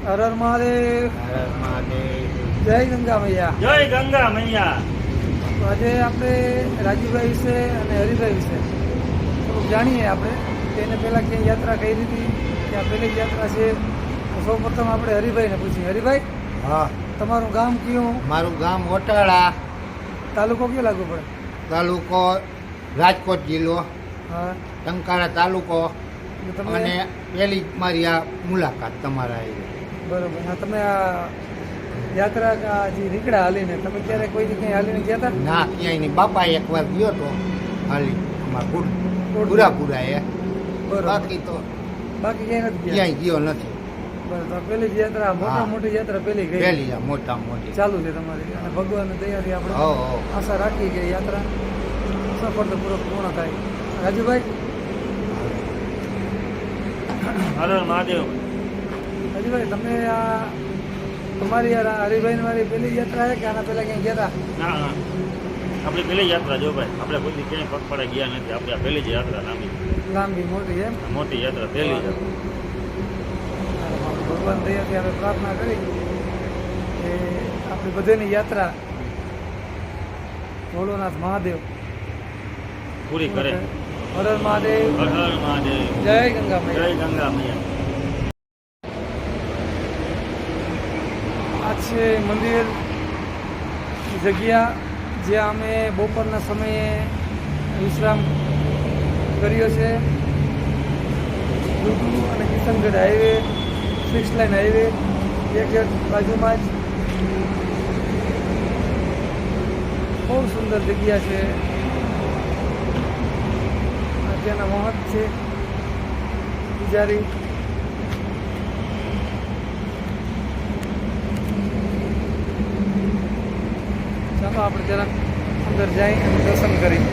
હર હર મહાદેવ. હર હર મહાદેવ. જય ગંગા મૈયા. જય ગંગા મૈયા. તો આજે આપણે રાજુભાઈ વિશે અને હરિભાઈ વિશે થોડુંક જાણીએ આપણે કે એને પહેલાં ક્યાંય યાત્રા કરી હતી, કે આ પહેલી યાત્રા છે. તો સૌ પ્રથમ આપણે હરિભાઈને પૂછીએ. હરિભાઈ, હા, તમારું ગામ કયું? મારું ગામ ઓટાળા, તાલુકો કયો લાગુ પડે? તાલુકો રાજકોટ જિલ્લો, હા, ટંકારા તાલુકો. એટલે તમે અને પહેલી જ મારી આ મુલાકાત તમારા આવી. બરોબર. હા, તમે આ યાત્રા જે નીકળ્યા હાલીને, તમે ક્યારે કોઈ જગ્યાએ હાલીને ગયા હતા? ના, ક્યાંય નહીં. બાપા એકવાર ગયો તો હાલી અમારા પૂરા એ. બરોબર. બાકી તો બાકી ક્યાંય નથી ગયા? ક્યાંય ગયો નથી. બરોબર. તો પહેલી જ યાત્રા, મોટા મોટી યાત્રા પહેલી ગઈ, પહેલી આ મોટા મોટી ચાલુ છે તમારી. અને ભગવાનની દયાથી આપણે હો આશા રાખી કે યાત્રા સફળતાપૂર્વક પૂર્ણ થાય. રાજુભાઈ, હર હર મહાદેવ. રાજુભાઈ, તમે આ તમારી હરિભાઈ મારી પહેલી યાત્રા છે કે આના પહેલા ક્યાંય ગયા હતા? ના ના, આપણી પહેલી યાત્રા જો ભાઈ, આપણે કોઈ ક્યાંય પગપાળા ગયા નથી. આપણે આ પહેલી જ યાત્રા લાંબી મોટી એમ? મોટી યાત્રા પહેલી જ. ભગવાન દયાથી આપણે પ્રાર્થના કરી કે આપણી બધાની યાત્રા ભોળોનાથ મહાદેવ પૂરી કરે. હર હર મહાદેવ. હર હર મહાદેવ. જય ગંગા જય મૈયા. ગંગા મૈયા. આ છે મંદિર, જગ્યા જ્યાં અમે બપોરના સમયે વિશ્રામ કર્યો છે. દુધુ અને કિશનગઢ હાઈવે, 6 લાઇન હાઈવે એક બાજુમાં જ. બહુ સુંદર જગ્યા છે. ત્યાંના મહંત છે પૂજારી. ચાલો આપણે જરાક અંદર જઈ અને દર્શન કરી.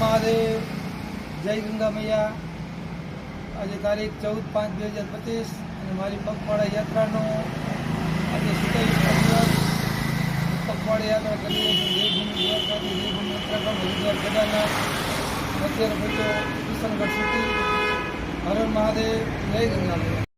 મહાદેવ. જય ગંગા મૈયા. આજે તારીખ 14/5/2025 અને મારી પગપાળા યાત્રાનો આજે 27 દિવસ. પગપાળા યાત્રા કરી દેવભૂમિ દ્વારકાથી દેવભૂમિ ઉત્તરાખંડ, હરિદ્વાર, કેદારનાથ, અત્યારે પહોંચ્યો કિશનગઢ સિટી. હર હર મહાદેવ. જય ગંગા મૈયા.